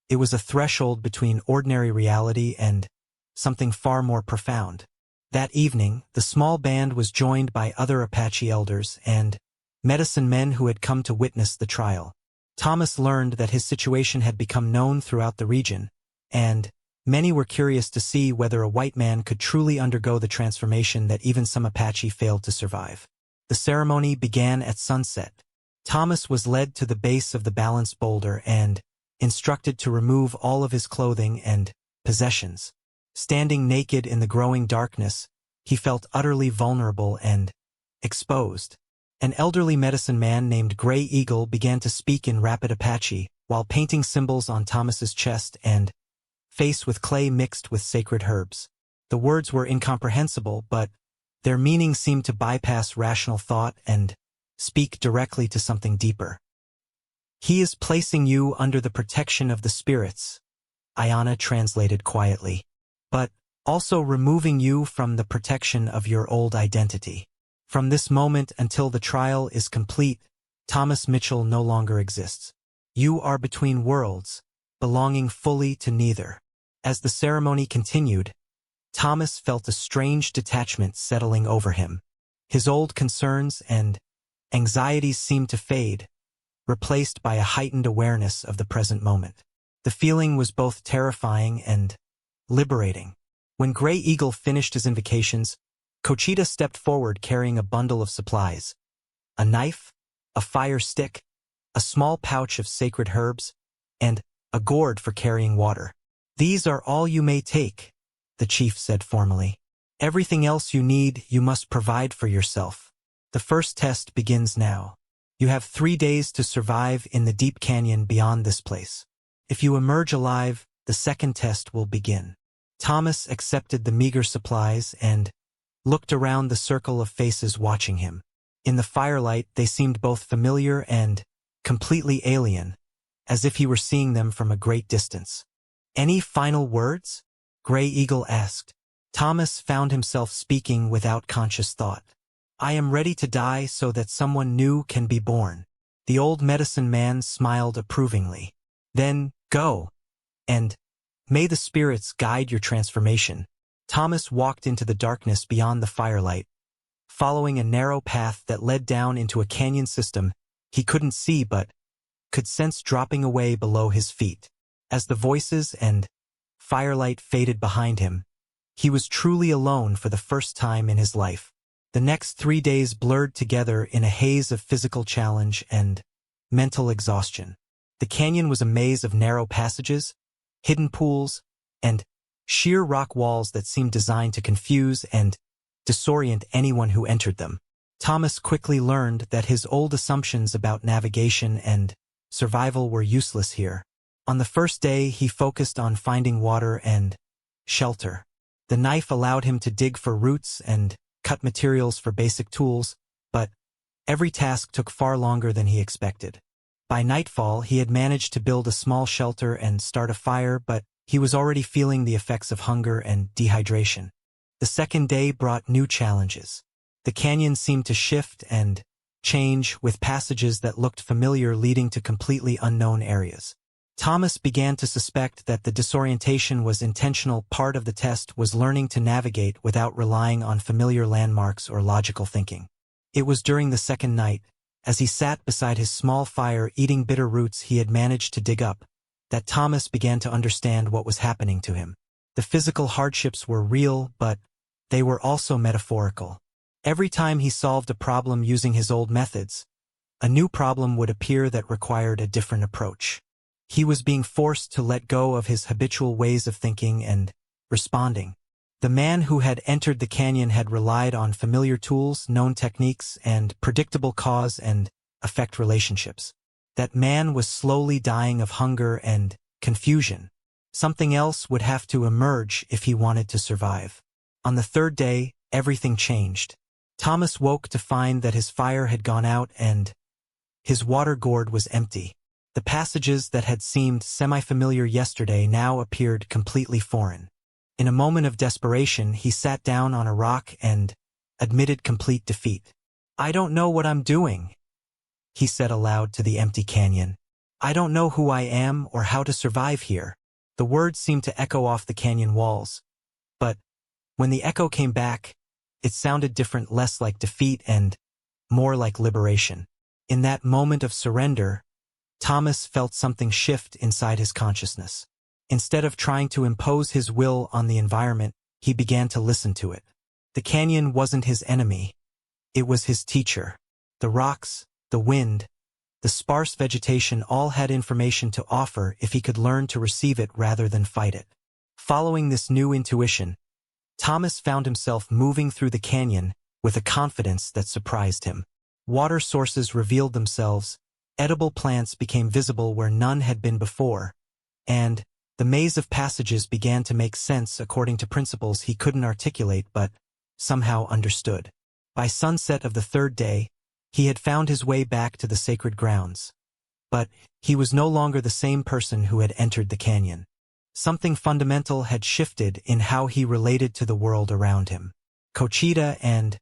It was a threshold between ordinary reality and something far more profound. That evening, the small band was joined by other Apache elders and medicine men who had come to witness the trial. Thomas learned that his situation had become known throughout the region, and many were curious to see whether a white man could truly undergo the transformation that even some Apache failed to survive. The ceremony began at sunset. Thomas was led to the base of the balanced boulder and instructed to remove all of his clothing and possessions. Standing naked in the growing darkness, he felt utterly vulnerable and exposed. An elderly medicine man named Gray Eagle began to speak in rapid Apache while painting symbols on Thomas's chest and face with clay mixed with sacred herbs. The words were incomprehensible, but their meaning seemed to bypass rational thought and speak directly to something deeper. He is placing you under the protection of the spirits, Ayana translated quietly, but also removing you from the protection of your old identity. From this moment until the trial is complete, Thomas Mitchell no longer exists. You are between worlds, belonging fully to neither. As the ceremony continued, Thomas felt a strange detachment settling over him. His old concerns and anxieties seemed to fade, replaced by a heightened awareness of the present moment. The feeling was both terrifying and liberating. When Gray Eagle finished his invocations, Cochita stepped forward carrying a bundle of supplies. A knife, a fire stick, a small pouch of sacred herbs, and a gourd for carrying water. These are all you may take, the chief said formally. Everything else you need you must provide for yourself. The first test begins now. You have 3 days to survive in the deep canyon beyond this place. If you emerge alive, the second test will begin. Thomas accepted the meager supplies and looked around the circle of faces watching him. In the firelight, they seemed both familiar and completely alien, as if he were seeing them from a great distance. Any final words? Gray Eagle asked. Thomas found himself speaking without conscious thought. I am ready to die so that someone new can be born. The old medicine man smiled approvingly. Then, go. And may the spirits guide your transformation. Thomas walked into the darkness beyond the firelight, following a narrow path that led down into a canyon system he couldn't see but could sense dropping away below his feet. As the voices and firelight faded behind him, He was truly alone for the first time in his life. The next 3 days blurred together in a haze of physical challenge and mental exhaustion. The canyon was a maze of narrow passages, hidden pools, and sheer rock walls that seemed designed to confuse and disorient anyone who entered them. Thomas quickly learned that his old assumptions about navigation and survival were useless here. On the first day, he focused on finding water and shelter. The knife allowed him to dig for roots and cut materials for basic tools, but every task took far longer than he expected. By nightfall, he had managed to build a small shelter and start a fire, but he was already feeling the effects of hunger and dehydration. The second day brought new challenges. The canyon seemed to shift and change, with passages that looked familiar leading to completely unknown areas. Thomas began to suspect that the disorientation was intentional. Part of the test was learning to navigate without relying on familiar landmarks or logical thinking. It was during the second night, as he sat beside his small fire eating bitter roots he had managed to dig up, that Thomas began to understand what was happening to him. The physical hardships were real, but they were also metaphorical. Every time he solved a problem using his old methods, a new problem would appear that required a different approach. He was being forced to let go of his habitual ways of thinking and responding. The man who had entered the canyon had relied on familiar tools, known techniques, and predictable cause and effect relationships. That man was slowly dying of hunger and confusion. Something else would have to emerge if he wanted to survive. On the third day, everything changed. Thomas woke to find that his fire had gone out and his water gourd was empty. The passages that had seemed semi-familiar yesterday now appeared completely foreign. In a moment of desperation, he sat down on a rock and admitted complete defeat. "I don't know what I'm doing," he said aloud to the empty canyon. "I don't know who I am or how to survive here." The words seemed to echo off the canyon walls, but when the echo came back, it sounded different, less like defeat and more like liberation. In that moment of surrender, Thomas felt something shift inside his consciousness. Instead of trying to impose his will on the environment, he began to listen to it. The canyon wasn't his enemy. It was his teacher. The rocks, the wind, the sparse vegetation all had information to offer if he could learn to receive it rather than fight it. Following this new intuition, Thomas found himself moving through the canyon with a confidence that surprised him. Water sources revealed themselves, edible plants became visible where none had been before, and the maze of passages began to make sense according to principles he couldn't articulate but somehow understood. By sunset of the third day, he had found his way back to the sacred grounds. But he was no longer the same person who had entered the canyon. Something fundamental had shifted in how he related to the world around him. Conchita and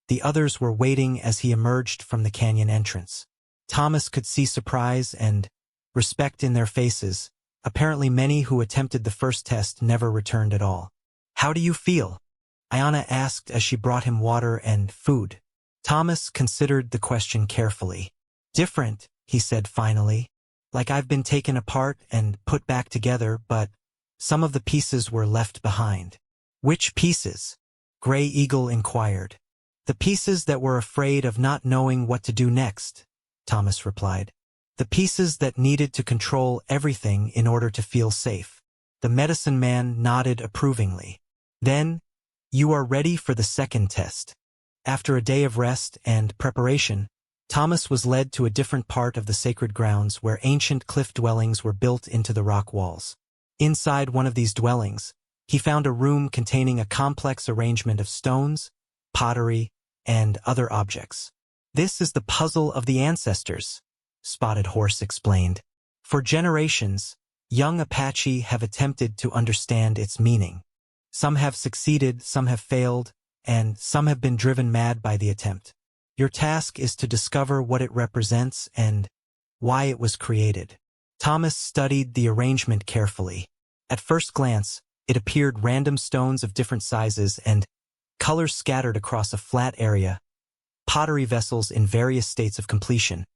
the others were waiting as he emerged from the canyon entrance. Thomas could see surprise and respect in their faces. Apparently many who attempted the first test never returned at all. "How do you feel?" Ayana asked as she brought him water and food. Thomas considered the question carefully. "Different," he said finally. "Like I've been taken apart and put back together, but some of the pieces were left behind." "Which pieces?" Gray Eagle inquired. "The pieces that were afraid of not knowing what to do next," Thomas replied. "The pieces that needed to control everything in order to feel safe." The medicine man nodded approvingly. "Then, you are ready for the second test." After a day of rest and preparation, Thomas was led to a different part of the sacred grounds where ancient cliff dwellings were built into the rock walls. Inside one of these dwellings, he found a room containing a complex arrangement of stones, pottery, and other objects. "This is the puzzle of the ancestors," Spotted Horse explained. "For generations, young Apache have attempted to understand its meaning. Some have succeeded, some have failed, and some have been driven mad by the attempt. Your task is to discover what it represents and why it was created." Thomas studied the arrangement carefully. At first glance, it appeared random stones of different sizes and colors scattered across a flat area, pottery vessels in various states of completion,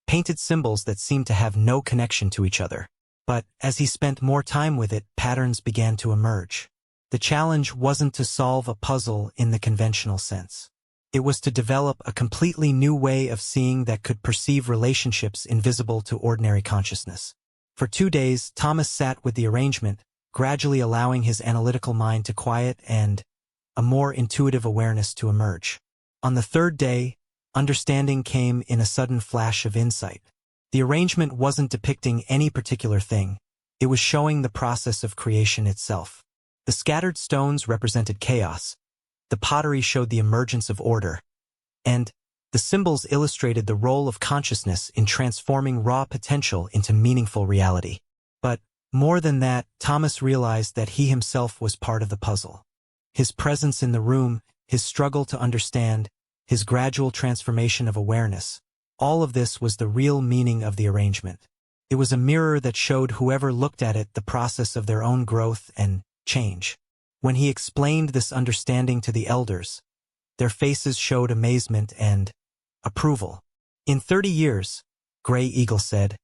painted symbols that seemed to have no connection to each other. But as he spent more time with it, patterns began to emerge. The challenge wasn't to solve a puzzle in the conventional sense. It was to develop a completely new way of seeing that could perceive relationships invisible to ordinary consciousness. For 2 days, Thomas sat with the arrangement, gradually allowing his analytical mind to quiet and a more intuitive awareness to emerge. On the 3rd day, understanding came in a sudden flash of insight. The arrangement wasn't depicting any particular thing. It was showing the process of creation itself. The scattered stones represented chaos, the pottery showed the emergence of order, and the symbols illustrated the role of consciousness in transforming raw potential into meaningful reality. But, more than that, Thomas realized that he himself was part of the puzzle. His presence in the room, his struggle to understand, his gradual transformation of awareness, all of this was the real meaning of the arrangement. It was a mirror that showed whoever looked at it the process of their own growth and change. When he explained this understanding to the elders, their faces showed amazement and approval. In 30 years, Gray Eagle said,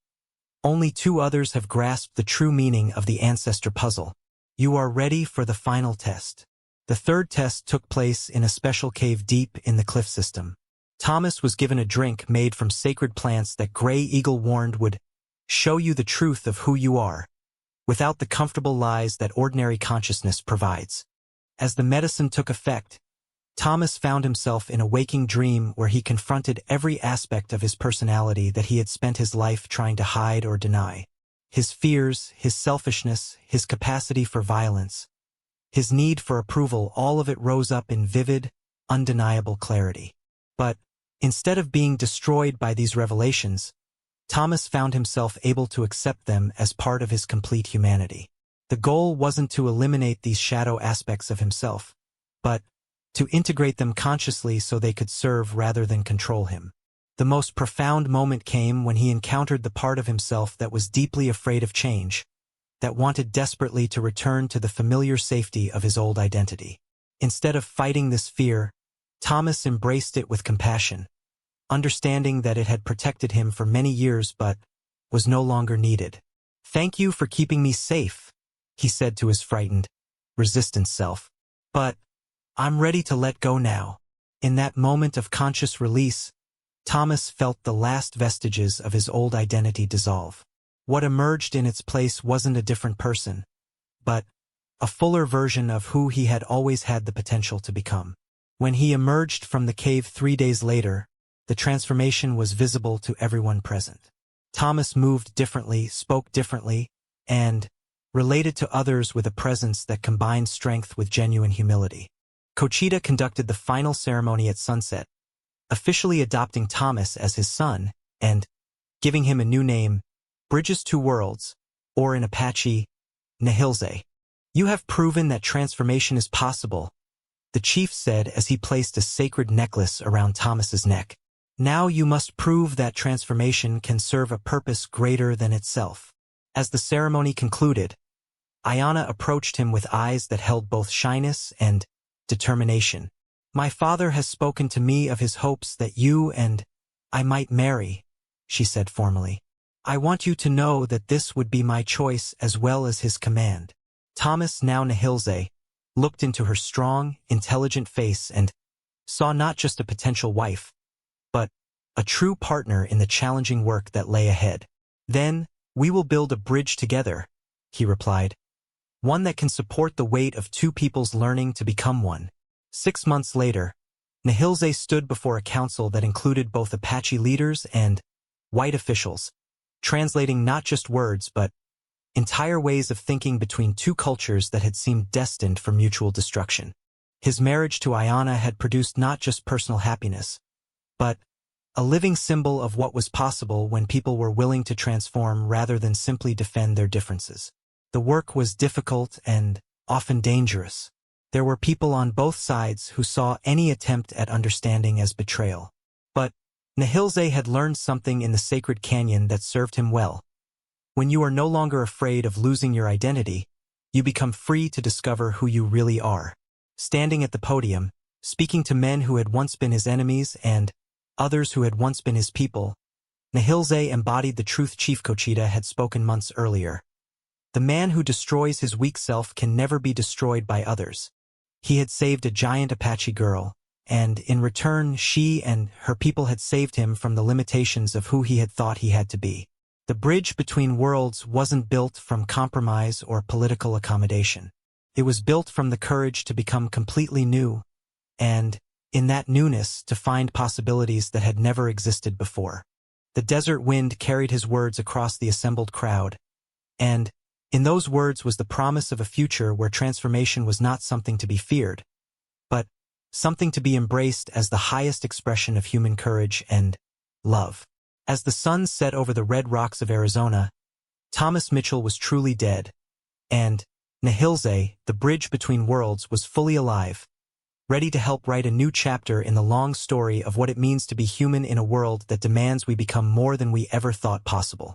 only 2 others have grasped the true meaning of the ancestor puzzle. You are ready for the final test. The 3rd test took place in a special cave deep in the cliff system. Thomas was given a drink made from sacred plants that Gray Eagle warned would show you the truth of who you are, without the comfortable lies that ordinary consciousness provides. As the medicine took effect, Thomas found himself in a waking dream where he confronted every aspect of his personality that he had spent his life trying to hide or deny. His fears, his selfishness, his capacity for violence, his need for approval, all of it rose up in vivid, undeniable clarity. But, instead of being destroyed by these revelations, Thomas found himself able to accept them as part of his complete humanity. The goal wasn't to eliminate these shadow aspects of himself, but to integrate them consciously so they could serve rather than control him. The most profound moment came when he encountered the part of himself that was deeply afraid of change, that wanted desperately to return to the familiar safety of his old identity. Instead of fighting this fear, Thomas embraced it with compassion, understanding that it had protected him for many years but was no longer needed. "Thank you for keeping me safe," he said to his frightened, resistant self. "But I'm ready to let go now." In that moment of conscious release, Thomas felt the last vestiges of his old identity dissolve. What emerged in its place wasn't a different person, but a fuller version of who he had always had the potential to become. When he emerged from the cave 3 days later, the transformation was visible to everyone present. Thomas moved differently, spoke differently, and related to others with a presence that combined strength with genuine humility. Conchita conducted the final ceremony at sunset, officially adopting Thomas as his son and giving him a new name, Bridges Two Worlds, or in Apache, Nihilze. "You have proven that transformation is possible," the chief said as he placed a sacred necklace around Thomas's neck. "Now you must prove that transformation can serve a purpose greater than itself." As the ceremony concluded, Ayana approached him with eyes that held both shyness and determination. "My father has spoken to me of his hopes that you and I might marry," she said formally. "I want you to know that this would be my choice as well as his command." Thomas, now Nihilze, looked into her strong, intelligent face and saw not just a potential wife, but a true partner in the challenging work that lay ahead. "Then, we will build a bridge together," he replied. "One that can support the weight of 2 peoples learning to become one." 6 months later, Nihilze stood before a council that included both Apache leaders and white officials, translating not just words but entire ways of thinking between 2 cultures that had seemed destined for mutual destruction. His marriage to Ayana had produced not just personal happiness, but a living symbol of what was possible when people were willing to transform rather than simply defend their differences. The work was difficult and often dangerous. There were people on both sides who saw any attempt at understanding as betrayal. But Nihilze had learned something in the sacred canyon that served him well. When you are no longer afraid of losing your identity, you become free to discover who you really are. Standing at the podium, speaking to men who had once been his enemies and others who had once been his people, Nihilze embodied the truth Chief Conchita had spoken months earlier. The man who destroys his weak self can never be destroyed by others. He had saved a giant Apache girl, and in return she and her people had saved him from the limitations of who he had thought he had to be. The bridge between worlds wasn't built from compromise or political accommodation. It was built from the courage to become completely new, and, in that newness, to find possibilities that had never existed before. The desert wind carried his words across the assembled crowd, and, in those words was the promise of a future where transformation was not something to be feared, but something to be embraced as the highest expression of human courage and love. As the sun set over the red rocks of Arizona, Thomas Mitchell was truly dead, and Nihilze, the bridge between worlds, was fully alive, ready to help write a new chapter in the long story of what it means to be human in a world that demands we become more than we ever thought possible.